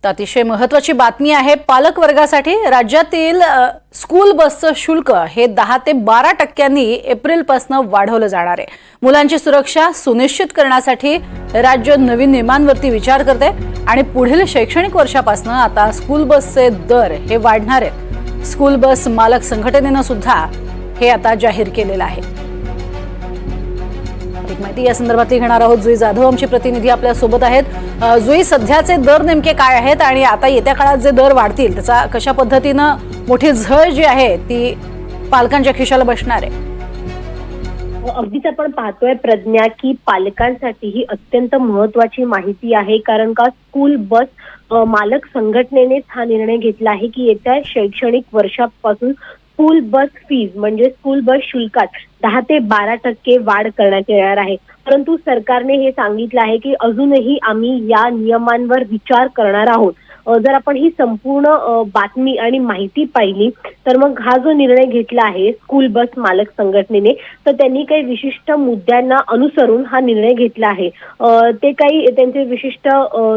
तर अतिशय महत्त्वाची बातमी आहे पालक वर्गासाठी। राज्यातील स्कूल बसचं शुल्क हे 10 ते 12% एप्रिलपासून वाढवलं जाणार आहे। मुलांची सुरक्षा सुनिश्चित करण्यासाठी राज्य नवीन नियमांवरती विचार करते आणि पुढील शैक्षणिक वर्षापासून आता स्कूल बसचे दर हे वाढणार आहेत। स्कूल बस मालक संघटनेने सुद्धा हे आता जाहीर केलेलं आहे। एक माहिती या संदर्भातली घेणार आहोत। जुई जाधव आमची प्रतिनिधी आपल्या सोबत आहेत। जुई, सध्याचे दर नेमके काय आहेत आणि आता येत्या काळात जे दर वाढतील त्याचा कशा पद्धतीने मोठी झळ जी आहे ती पालकांच्या खिशाला बसणार आहे? अगदीच आपण पाहतोय प्रज्ञा की पालकांसाठी ही अत्यंत महत्त्वाची माहिती आहे, कारण का स्कूल बस मालक संघटनेनेच हा निर्णय घेतला आहे की येत्या शैक्षणिक वर्षापासून स्कूल बस फीज म्हणजे स्कूल बस शुल्कात 10 ते 12% वाढ करण्यात येणार आहे। परंतु सरकारने हे सांगितलं आहे की अजूनही आम्ही या नियमांवर विचार करणार आहोत। जर आपण ही संपूर्ण बातमी आणि माहिती पाहिली तर मग हा जो निर्णय घेतला आहे स्कूल बस मालक संघटनेने, तर त्यांनी काही विशिष्ट मुद्द्यांना अनुसरून हा निर्णय घेतला आहे। ते काही त्यांचे विशिष्ट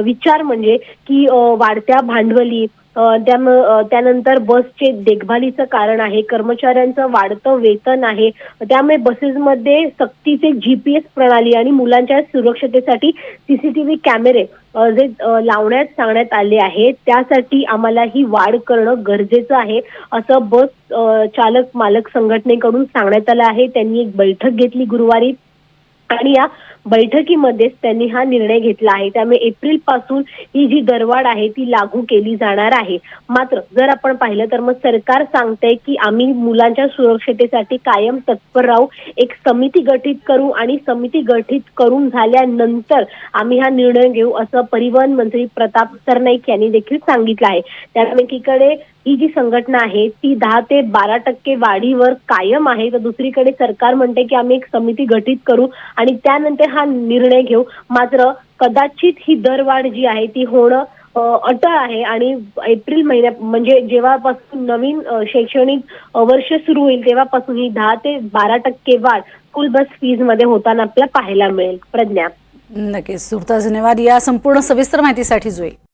विचार म्हणजे की वाढत्या भांडवली, त्यानंतर बसचे देखभालीचं कारण आहे, कर्मचाऱ्यांचं वाढतं वेतन आहे, त्यामुळे बसेसमध्ये सक्तीचे GPS प्रणाली आणि मुलांच्या सुरक्षतेसाठी CCTV कॅमेरे जे लावण्यात सांगण्यात आले आहेत, त्यासाठी आम्हाला ही वाढ करणं गरजेचं आहे असं बस चालक मालक संघटनेकडून सांगण्यात आलं आहे। त्यांनी एक बैठक घेतली गुरुवारी आणि या बैठकीमध्ये त्यांनी हा निर्णय घेतला आहे। त्यामुळे एप्रिल पासून ही जी दरवाढ आहे ती लागू केली जाणार आहे। मात्र जर आपण पाहिलं तर मग सरकार सांगतंय की आम्ही मुलांच्या सुरक्षतेसाठी कायम तत्पर राहू, एक समिती गठीत करू आणि समिती गठीत करून झाल्यानंतर आम्ही हा निर्णय घेऊ असं परिवहन मंत्री प्रताप सरनाईक यांनी देखील सांगितलं आहे। त्यामुळे एकीकडे ही जी संघटना आहे ती 10 ते 12% वाढीवर कायम आहे, तर दुसरीकडे सरकार म्हणते की आम्ही एक समिती गठीत करू आणि त्यानंतर हा निर्णय घेऊ। मात्र कदाचित ही दरवाढ जी आहे ती होणं अटळ आहे आणि एप्रिल महिन्यात म्हणजे जेव्हापासून नवीन शैक्षणिक वर्ष सुरू होईल तेव्हापासून ही 10 ते 12% वाढ स्कूल बस फीज मध्ये होताना आपल्याला पाहायला मिळेल। प्रज्ञा, नक्कीच, तुर्तास धन्यवाद या संपूर्ण सविस्तर माहितीसाठी जुई।